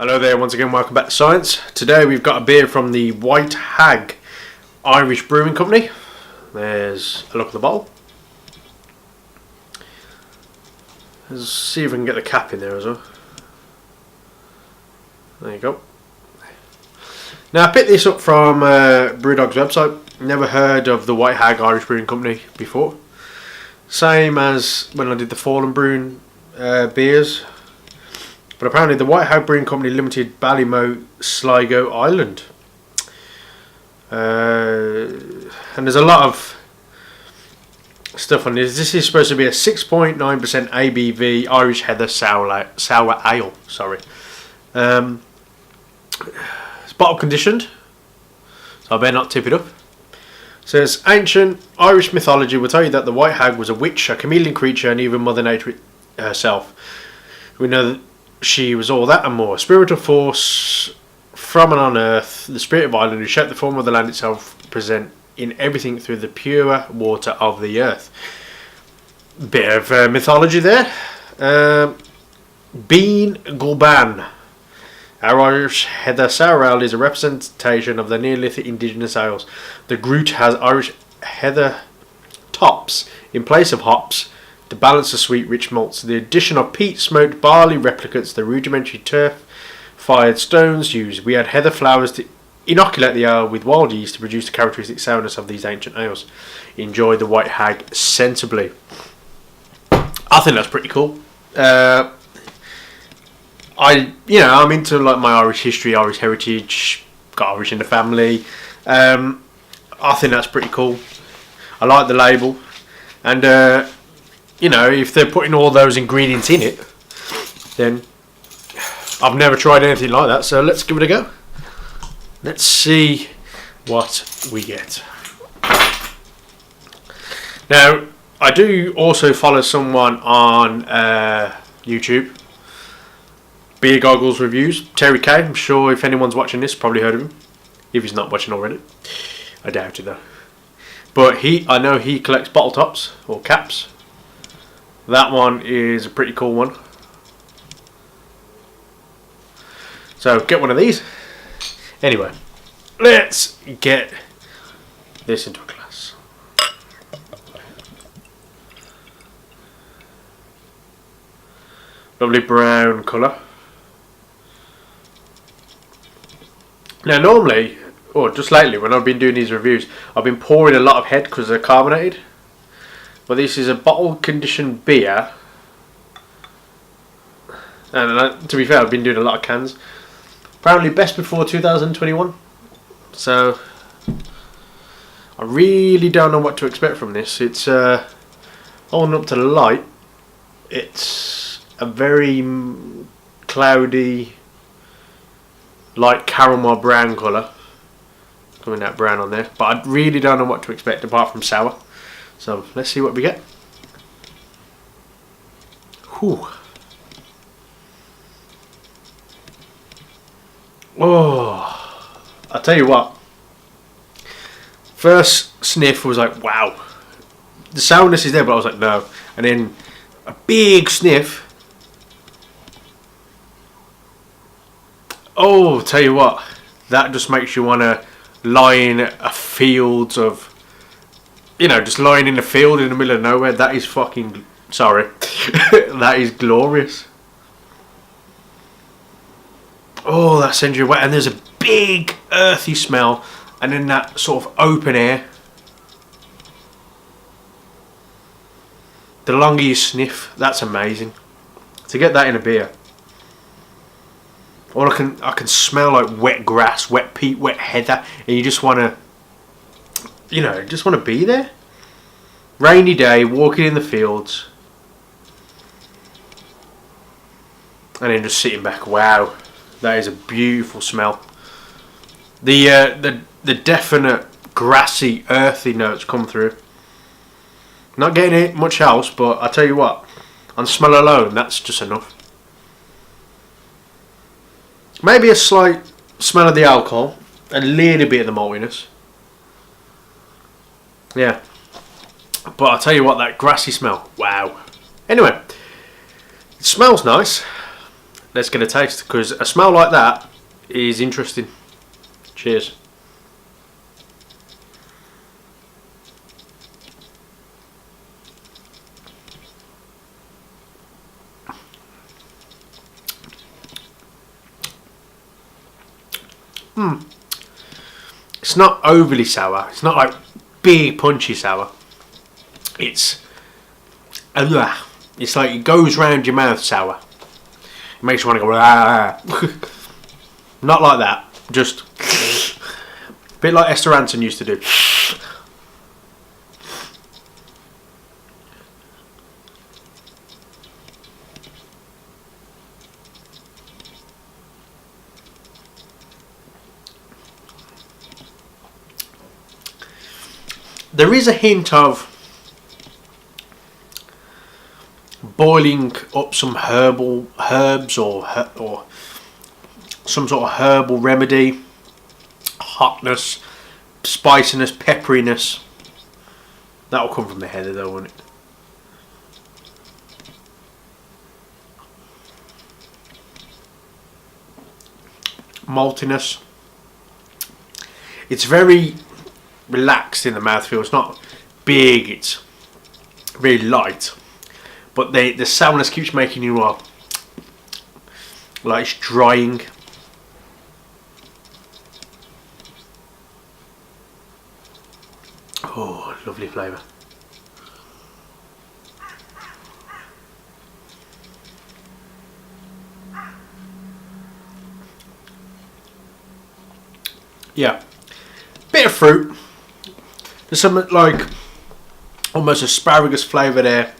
Hello there, once again welcome back to Science. Today we've got a beer from the White Hag Irish Brewing Company. There's a look at the bottle. Let's see if we can get the cap in there as well. There you go. Now I picked this up from Brewdog's website. Never heard of the White Hag Irish Brewing Company before. Same as when I did the Fallen Brewing beers. But apparently the White Hag Brewing Company Limited, Ballymo, Sligo, Ireland. And there's a lot of stuff on this. This is supposed to be a 6.9% ABV Irish Heather sour ale. Sorry. It's bottle conditioned, so I better not tip it up. It says, ancient Irish mythology will tell you that the White Hag was a witch, a chameleon creature, and even Mother Nature herself. We know that she was all that and more. A spiritual force from and on earth, the spirit of Ireland who shaped the form of the land itself, present in everything through the pure water of the earth. Bit of mythology there. Beann Gulban. Our Irish Heather Sour Ale is a representation of the Neolithic indigenous ales. The Groot has Irish Heather tops in place of hops to balance the sweet, rich malts. The addition of peat smoked barley replicates the rudimentary turf-fired stones used. We add heather flowers to inoculate the ale with wild yeast to produce the characteristic sourness of these ancient ales. Enjoy the White Hag sensibly. I think that's pretty cool. I'm into like my Irish history, Irish heritage, got Irish in the family. I think that's pretty cool. I like the label, and if they're putting all those ingredients in it, then I've never tried anything like that. So let's give it a go. Let's see what we get. Now, I do also follow someone on YouTube. Beer Goggles Reviews, Terry K. I'm sure if anyone's watching this, probably heard of him. If he's not watching already, I doubt it though. But I know he collects bottle tops or caps. That one is a pretty cool one. So get one of these. Anyway, let's get this into a glass. Lovely brown colour. Now normally, or just lately when I've been doing these reviews, I've been pouring a lot of head because they're carbonated. But this is a bottle conditioned beer. And to be fair, I've been doing a lot of cans. Apparently best before 2021. So I really don't know what to expect from this. It's holding up to the light. It's a very cloudy, light caramel brown colour. Coming that brown on there. But I really don't know what to expect apart from sour. So let's see what we get. Whew. Oh, I'll tell you what. First sniff was like, wow. The sourness is there, but I was like, no. And then a big sniff. Oh, tell you what. That just makes you want to lie in a field of, just lying in a field in the middle of nowhere. That is fucking, sorry. That is glorious. Oh, that sends you away. And there's a big earthy smell. And then that sort of open air. The longer you sniff, that's amazing. To get that in a beer. Or I can smell like wet grass, wet peat, wet heather. And you just want to, just want to be there. Rainy day, walking in the fields. And then just sitting back. Wow, that is a beautiful smell. The definite grassy, earthy notes come through. Not getting it much else, but I tell you what, on smell alone, that's just enough. Maybe a slight smell of the alcohol, a little bit of the maltiness. Yeah. But I'll tell you what, that grassy smell, wow. Anyway, it smells nice. let's get a taste, because a smell like that is interesting. Cheers. It's not overly sour. It's not like big punchy sour. It's like it goes round your mouth sour. It makes you want to go not like that. Just a bit like Esther Rantzen used to do. There is a hint of boiling up some herbs or some sort of herbal remedy, hotness, spiciness, pepperiness. That'll come from the heather though, won't it? Maltiness. It's very relaxed in the mouthfeel. It's not big, it's really light, but the sourness keeps making you like it's drying. Oh, lovely flavour. Yeah, bit of fruit. There's some like almost asparagus flavour there.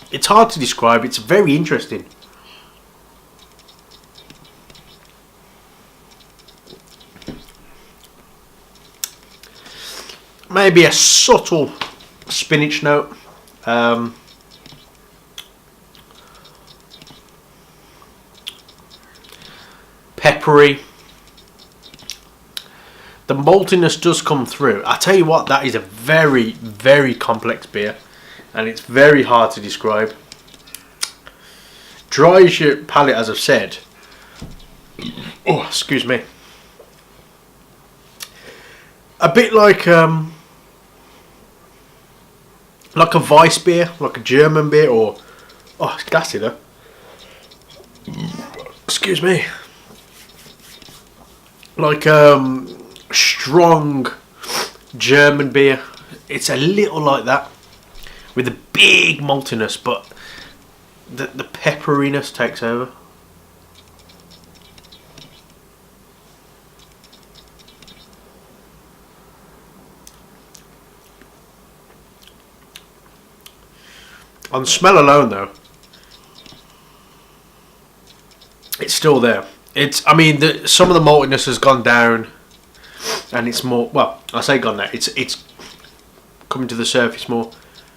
It's hard to describe. It's very interesting. Maybe a subtle spinach note. Peppery. The maltiness does come through. I tell you what, that is a very, very complex beer, and it's very hard to describe. Dries your palate, as I've said. Oh, excuse me. A bit like a Weiss beer, like a German beer, or it's gassy though. Excuse me. Like strong German beer. It's a little like that, with a big maltiness, but the pepperiness takes over. On smell alone though, it's still there. I mean, some of the maltiness has gone down, and it's more. Well, I say gone down. It's coming to the surface more,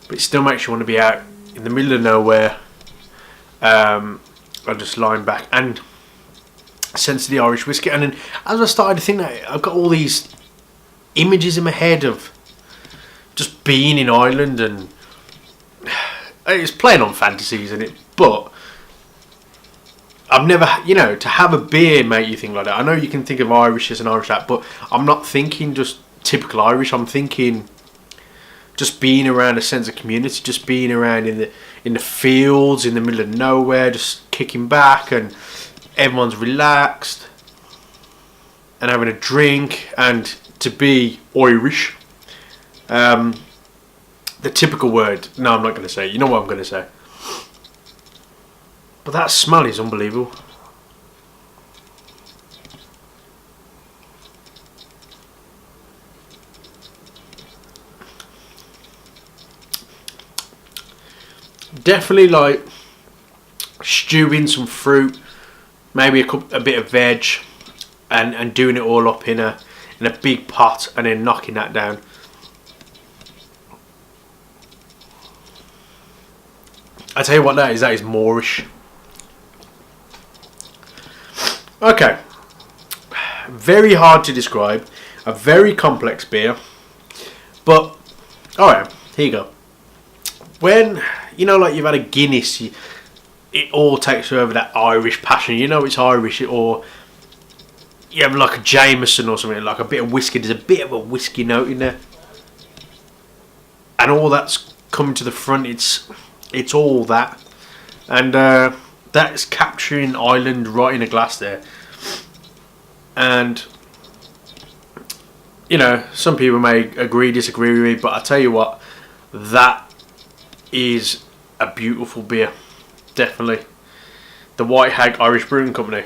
but it still makes you want to be out in the middle of nowhere. I just lying back and sense of the Irish whiskey, and then as I started to think that, I've got all these images in my head of just being in Ireland, and it's playing on fantasies in it, but I've never, to have a beer make you think like that. I know you can think of Irish as an Irish that, but I'm not thinking just typical Irish. I'm thinking just being around a sense of community, just being around in the fields, in the middle of nowhere, just kicking back, and everyone's relaxed and having a drink, and to be Irish. The typical word. No, I'm not going to say it. You know what I'm going to say. But that smell is unbelievable. Definitely like stewing some fruit, maybe a bit of veg, and doing it all up in a big pot, and then knocking that down. I tell you what, that is Moorish. Okay, very hard to describe, a very complex beer, but alright, here you go. When you know, like you've had a Guinness, it all takes you over that Irish passion. You know it's Irish, or you have like a Jameson or something, like a bit of whiskey. There's a bit of a whiskey note in there, and all that's coming to the front. It's all that, and that's capturing Ireland right in a glass there. And you know, some people may agree, disagree with me, but I tell you what, that is a beautiful beer. Definitely. The White Hag Irish Brewing Company.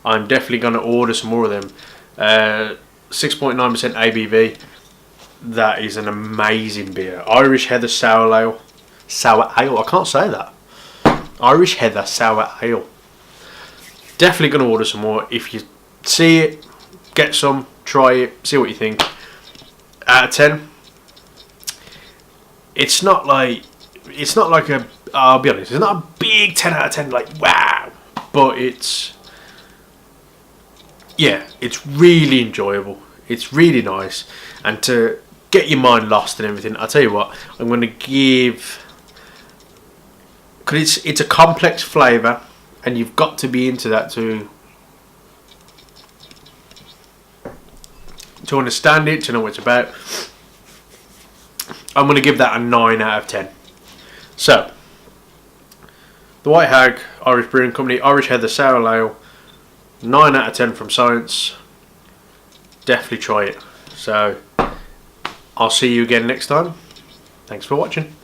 I'm definitely going to order some more of them. 6.9% ABV. That is an amazing beer. Irish Heather Sour Ale. Sour Ale. I can't say that. Irish Heather Sour Ale. Definitely going to order some more. If you see it, get some, try it, see what you think. Out of 10. It's not like a, I'll be honest, it's not a big 10 out of 10, like wow, but it's really enjoyable, it's really nice, and to get your mind lost and everything, I'll tell you what, I'm going to give, because it's a complex flavour, and you've got to be into that to understand it, to know what it's about. I'm going to give that a 9 out of 10. So, the White Hag Irish Brewing Company Irish Heather Sour Ale, 9 out of 10 from Psyance. Definitely try it. So, I'll see you again next time. Thanks for watching.